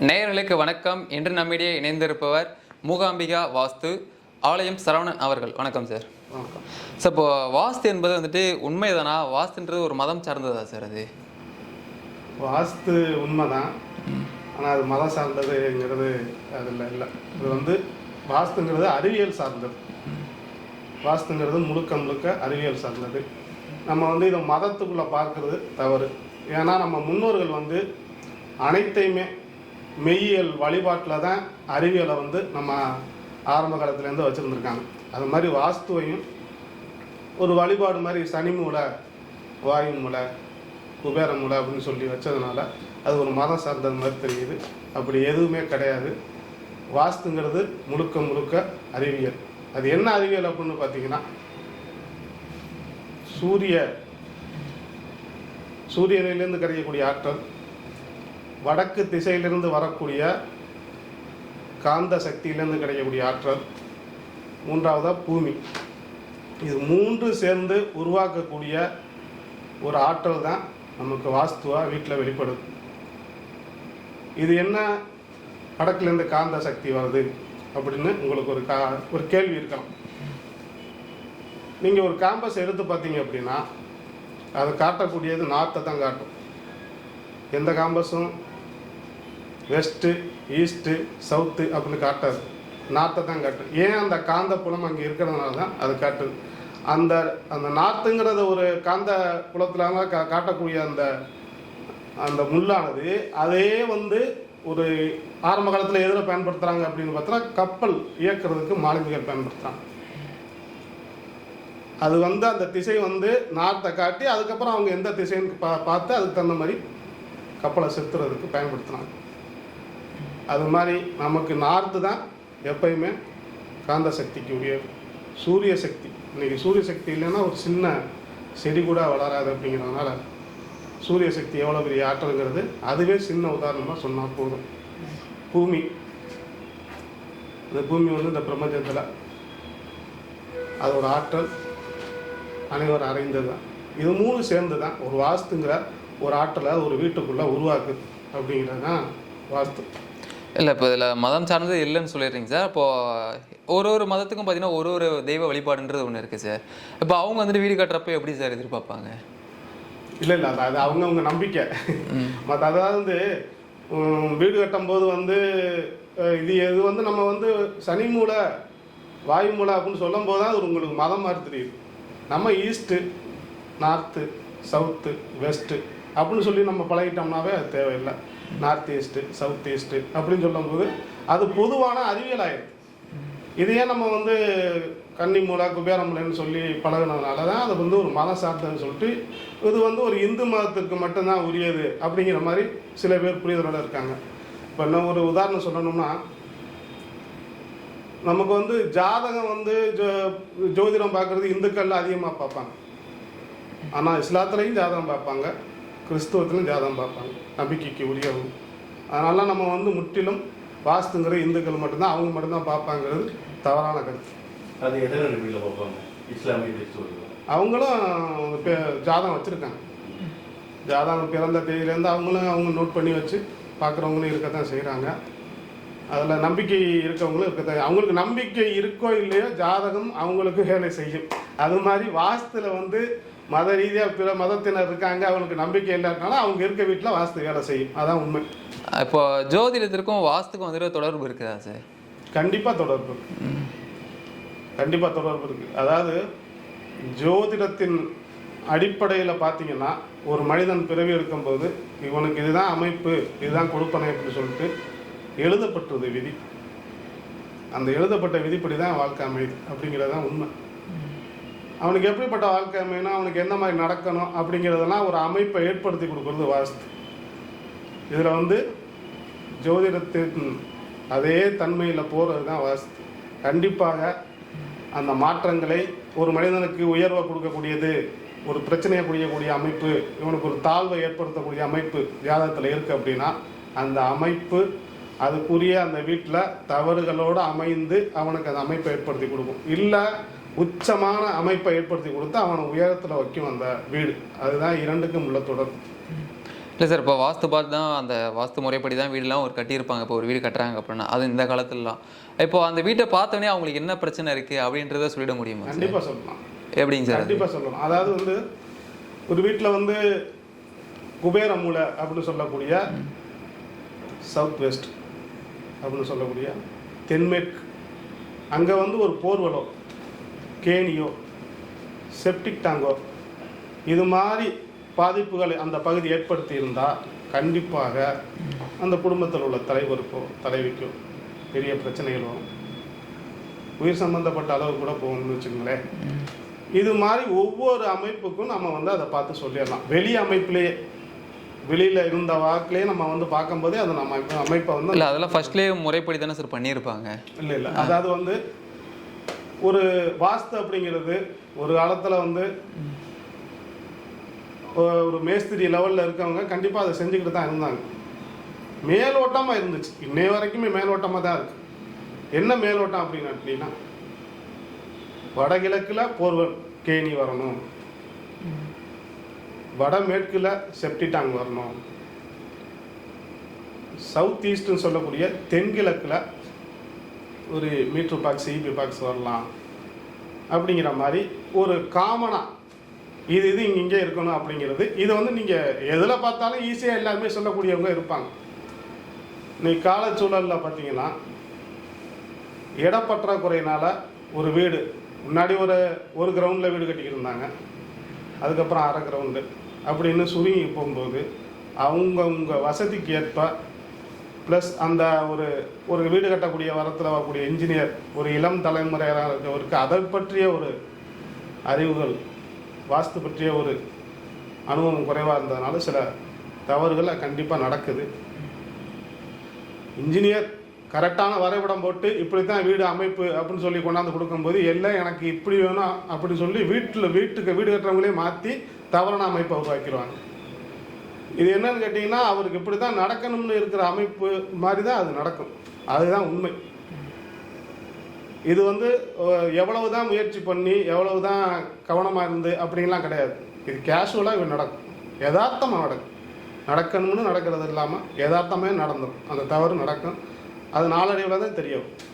நேயர்களுக்கு வணக்கம். இன்று நம்மிடையே இணைந்திருப்பவர் மூகாம்பிகா வாஸ்து ஆலயம் சரவணன் அவர்கள். வணக்கம் சார். வணக்கம் சார், இப்போ வாஸ்து என்பது வந்துட்டு உண்மைதானா? வாஸ்துன்றது ஒரு மதம் சார்ந்ததா சார்? அது வாஸ்து உண்மைதான், ஆனால் அது மதம் சார்ந்ததுங்கிறது அதில் இல்லை. இது வாஸ்துங்கிறது அறிவியல் சார்ந்தது. வாஸ்துங்கிறது முழுக்க முழுக்க அறிவியல் சார்ந்தது. நம்ம இதை மதத்துக்குள்ளே பார்க்கறது தவறு. ஏன்னா நம்ம முன்னோர்கள் அனைத்தையுமே மெய்யியல் வழிபாட்டில் தான் அறிவியலை நம்ம ஆரம்ப காலத்துலேருந்து வச்சுருந்துருக்காங்க. அது மாதிரி வாஸ்துவையும் ஒரு வழிபாடு மாதிரி சனி மூலை, வாயு மூலை, குபேர மூலை அப்படின்னு சொல்லி வச்சதுனால அது ஒரு மதம் சார்ந்தது மாதிரி தெரியுது. அப்படி எதுவுமே கிடையாது. வாஸ்துங்கிறது முழுக்க முழுக்க அறிவியல். அது என்ன அறிவியல் அப்படின்னு பார்த்தீங்கன்னா, சூரியனிலிருந்து கிடைக்கக்கூடிய ஆற்றல், வடக்கு திசையிலிருந்து வரக்கூடிய காந்த சக்தியிலிருந்து கிடைக்கக்கூடிய ஆற்றல், மூன்றாவதாக பூமி. இது மூன்று சேர்ந்து உருவாக்கக்கூடிய ஒரு ஆற்றல் தான் நமக்கு வாஸ்துவாக வீட்டில் வெளிப்படுது. இது என்ன வடக்குலேருந்து காந்த சக்தி வருது அப்படின்னு உங்களுக்கு ஒரு கேள்வி இருக்கலாம். நீங்கள் ஒரு கேம்பஸ் எடுத்து பார்த்தீங்க அப்படின்னா அது காட்டக்கூடியது நார்த்தை தான் காட்டும். எந்த காம்பஸும் வெஸ்ட்டு, ஈஸ்ட்டு, சவுத்து அப்படின்னு காட்டாது, நார்த்தை தான் காட்டும். ஏன்? அந்த காந்த புலம் அங்கே இருக்கிறதுனால தான் அது காட்டுது. அந்த அந்த நார்த்துங்கிறத ஒரு காந்த புலத்திலான காட்டக்கூடிய அந்த முள்ளானது அதே ஒரு ஆரம்ப காலத்தில் எதில் பயன்படுத்துகிறாங்க அப்படின்னு பார்த்தோன்னா, கப்பல் இயக்கிறதுக்கு மாலுமிகள் பயன்படுத்துகிறாங்க. அது அந்த திசை நார்த்தை காட்டி அதுக்கப்புறம் அவங்க எந்த திசைன்னு பார்த்து அதுக்கு தகுந்த மாதிரி கப்பலை செலுத்துறதுக்கு பயன்படுத்துனாங்க. அது மாதிரி நமக்கு நார்த்து தான் எப்பயுமே காந்த சக்திக்கு உரியது. சூரிய சக்தி, இன்றைக்கி சூரிய சக்தி இல்லைன்னா ஒரு சின்ன செடி கூட வளராது. அப்படிங்கிறதுனால சூரிய சக்தி எவ்வளோ பெரிய ஆற்றல்ங்கிறது அதுவே சின்ன உதாரணமாக சொன்னால் போதும். பூமி, இந்த பூமி இந்த பிரபஞ்சத்தில் அதோட ஆற்றல் அனைவரும் அறிந்தது தான். இது மூணு சேர்ந்து தான் ஒரு வாஸ்துங்கிற ஒரு ஆற்றலை ஒரு வீட்டுக்குள்ளே உருவாக்குது. அப்படிங்கிறது தான் வாஸ்து. இல்லை, இப்போ இதில் மதம் சார்ந்தது இல்லைன்னு சொல்லிடுறீங்க சார். இப்போது ஒரு மதத்துக்கும் பார்த்தீங்கன்னா ஒரு தெய்வ வழிபாடுன்றது ஒன்று இருக்குது சார். இப்போ அவங்க வீடு கட்டுறப்ப எப்படி சார் எதிர்பார்ப்பாங்க? இல்லை அது அவங்கவுங்க நம்பிக்கை. மற்ற அதாவது வீடு கட்டும்போது இது நம்ம சனி மூலை, வாயு மூலை அப்படின்னு சொல்லும் போது தான் அது உங்களுக்கு மதம் மாதிரி தெரியுது. நம்ம ஈஸ்ட்டு, நார்த்து, சவுத்து, வெஸ்ட்டு அப்படின்னு சொல்லி நம்ம பழகிட்டோம்னாவே அது தேவையில்லை. நார்த் ஈஸ்ட்டு, சவுத் ஈஸ்ட்டு அப்படின்னு சொல்லும்போது அது பொதுவான அறிவியல் ஆயிடுது. இதையே நம்ம கன்னி மூலை, குபேர மூலைன்னு சொல்லி பழகினதுனால தான் அது ஒரு மதம் சார்ந்ததுன்னு சொல்லிட்டு இது ஒரு இந்து மதத்திற்கு மட்டும்தான் உரியது அப்படிங்கிற மாதிரி சில பேர் புரிதலோடு இருக்காங்க. இப்போ இன்னும் ஒரு உதாரணம் சொல்லணும்னா, நமக்கு ஜாதகம் ஜோதிடம் பார்க்குறது இந்துக்கள் அதிகமாக பார்ப்பாங்க. ஆனால் இஸ்லாத்துலேயும் ஜாதகம் பார்ப்பாங்க, கிறிஸ்துவத்திலும் ஜாதகம் பார்ப்பாங்க, நம்பிக்கைக்கு உரியவும். அதனால நம்ம முற்றிலும் வாஸ்துங்கிற இந்துக்கள் மட்டும்தான், அவங்க மட்டும்தான் பார்ப்பாங்கிறது தவறான கருத்து. அது எதனால் பார்ப்பாங்க? இஸ்லாமிய அவங்களும் ஜாதகம் வச்சுருக்காங்க. ஜாதகம் பிறந்த தேதியிலேருந்து அவங்க நோட் பண்ணி வச்சு பார்க்குறவங்களும் இருக்கத்தான் செய்கிறாங்க. அதில் நம்பிக்கை இருக்கவங்களும் இருக்கத்தான். அவங்களுக்கு நம்பிக்கை இருக்கோ இல்லையோ ஜாதகம் அவங்களுக்கு வேலை செய்யும். அது மாதிரி வாஸ்துல மத ரீதியாக பிற மதத்தினர் இருக்காங்க, அவங்களுக்கு நம்பிக்கை இல்லாதனால அவங்க இருக்க வீட்டில் வாஸ்து வேலை செய்யும். அதான் உண்மை. இப்போ ஜோதிடத்திற்கும் வாஸ்துக்கும் தொடர்பு இருக்குதா சார்? கண்டிப்பாக தொடர்பு இருக்கு. கண்டிப்பாக தொடர்பு இருக்குது. அதாவது ஜோதிடத்தின் அடிப்படையில் பார்த்தீங்கன்னா, ஒரு மனிதன் பிறவி எடுக்கும்போது இவனுக்கு இதுதான் அமைப்பு, இதுதான் கொடுப்பனை அப்படின்னு சொல்லிட்டு எழுதப்பட்டது விதி. அந்த எழுதப்பட்ட விதிப்படி தான் வாழ்க்கை அமையுது அப்படிங்கிறது தான் உண்மை. அவனுக்கு எப்படிப்பட்ட வாழ்க்கை அமையணும், அவனுக்கு என்ன மாதிரி நடக்கணும் அப்படிங்கிறதெல்லாம் ஒரு அமைப்பை ஏற்படுத்தி கொடுக்குறது வாஸ்து. இதில் ஜோதிடத்தின் அதே தன்மையில் போகிறது தான் வாஸ்து. கண்டிப்பாக அந்த மாற்றங்களை ஒரு மனிதனுக்கு உயர்வை கொடுக்கக்கூடியது, ஒரு பிரச்சனையை கொடுக்கக்கூடிய அமைப்பு, இவனுக்கு ஒரு தாழ்வை ஏற்படுத்தக்கூடிய அமைப்பு ஜாதகத்தில் இருக்குது அப்படின்னா அந்த அமைப்பு அதுக்குரிய அந்த வீட்டில் தவறுகளோடு அமைந்து அவனுக்கு அந்த அமைப்பை ஏற்படுத்தி கொடுக்கும். இல்லை உச்சமான அமைப்பை ஏற்படுத்தி கொடுத்து அவனை உயரத்தில் வைக்கும் அந்த வீடு. அதுதான் இரண்டுக்கும் உள்ள தொடர்பு. இல்லை சார், இப்போ வாஸ்து பார்த்து தான் அந்த வாஸ்து முறைப்படி தான் வீடுலாம் ஒரு கட்டியிருப்பாங்க. இப்போ ஒரு வீடு கட்டுறாங்க அப்படின்னா அது இந்த காலத்துலலாம். இப்போ அந்த வீட்டை பார்த்தோன்னே அவங்களுக்கு என்ன பிரச்சனை இருக்குது அப்படின்றத சொல்லிட முடியுமா சார்? கண்டிப்பாக சொல்லலாம். எப்படிங்க சார்? கண்டிப்பாக சொல்லலாம். அதாவது வந்து ஒரு வீட்டில் வந்து குபேர மூலை அப்படின்னு சொல்லக்கூடிய சவுத் வெஸ்ட் அப்படின்னு சொல்லக்கூடிய தென்மேற்கு, அங்கே வந்து ஒரு போர்வலோ கேணியோ செப்டிக் டேங்கோ இது மாதிரி பாதிப்புகளை அந்த பகுதி ஏற்படுத்தி இருந்தால் கண்டிப்பாக அந்த குடும்பத்தில் உள்ள தலைவருக்கோ தலைவிக்கோ பெரிய பிரச்சனைகள் வரும். உயிர் சம்பந்தப்பட்ட அளவு கூட போகணும்னு வச்சுக்கோங்களேன். இது மாதிரி ஒவ்வொரு அமைப்புக்கும் நம்ம வந்து அதை பார்த்து சொல்லிடலாம். வெளி அமைப்புலேயே வெளியில் இருந்த வாக்குலேயே நம்ம வந்து பார்க்கும்போதே அது நம்ம அமைப்பை வந்து இல்லை அதெல்லாம் ஃபர்ஸ்ட்லேயே முறைப்படி தானே சார் பண்ணியிருப்பாங்க. இல்லை அதாவது வந்து ஒரு வாஸ்து அப்படிங்கிறது ஒரு காலத்தில் வந்து ஒரு மேஸ்திரி லெவலில் இருக்கவங்க கண்டிப்பாக அதை செஞ்சுக்கிட்டு தான் இருந்தாங்க. மேலோட்டமாக இருந்துச்சு, இன்னைய வரைக்குமே மேலோட்டமாக தான் இருக்குது. என்ன மேலோட்டம் அப்படின்னா வடகிழக்கில் போர்வல் கேணி வரணும், வடமேற்கில் செப்டி டேங்க் வரணும், சவுத் ஈஸ்ட்னு சொல்லக்கூடிய தென்கிழக்கில் ஒரு மீட்ரு பாக்ஸ் இபி பாக்ஸ் வரலாம் அப்படிங்கிற மாதிரி ஒரு காமனாக இது இங்கே இருக்கணும் அப்படிங்கிறது. இதை வந்து நீங்கள் எதில் பார்த்தாலும் ஈஸியாக எல்லாருமே சொல்லக்கூடியவங்க இருப்பாங்க. இன்னைக்கு காலச்சூழலில் பார்த்தீங்கன்னா இடப்பற்றாக்குறையினால் ஒரு வீடு முன்னாடி ஒரு கிரவுண்டில் வீடு கட்டிக்கிட்டு இருந்தாங்க, அதுக்கப்புறம் அரை கிரவுண்டு அப்படின்னு சுருங்கி போகும்போது அவங்கவுங்க வசதிக்கு ஏற்ப ப்ளஸ் அந்த ஒரு வீடு கட்டக்கூடிய வரத்தில் வரக்கூடிய இன்ஜினியர் ஒரு இளம் தலைமுறையாக இருக்கவருக்கு அதை பற்றிய ஒரு அறிவுகள் வாஸ்து பற்றிய ஒரு அனுபவம் குறைவாக இருந்ததுனால சில தவறுகள் கண்டிப்பாக நடக்குது. இன்ஜினியர் கரெக்டான வரைபடம் போட்டு இப்படி தான் வீடு அமைப்பு அப்படின்னு சொல்லி கொண்டாந்து கொடுக்கும்போது எல்லாம் எனக்கு இப்படி வேணும் அப்படி சொல்லி வீட்டுக்கு வீடு கட்டுறவங்களே மாற்றி தவறான அமைப்பை உருவாக்கிடுவாங்க. இது என்னன்னு கேட்டிங்கன்னா அவருக்கு இப்படி தான் நடக்கணும்னு இருக்கிற அமைப்பு மாதிரி தான் அது நடக்கும். அதுதான் உண்மை. இது வந்து எவ்வளவு தான் முயற்சி பண்ணி எவ்வளவு தான் கவனமாக இருந்து அப்படின்லாம் கிடையாது. இது கேஷுவலாக இது நடக்கும், யதார்த்தமாக நடக்கணும்னு நடக்கிறது இல்லாமல் யதார்த்தமே நடந்துடும். அந்த தவறு நடக்கும், அது நாளடைவில் தான் தெரியும்.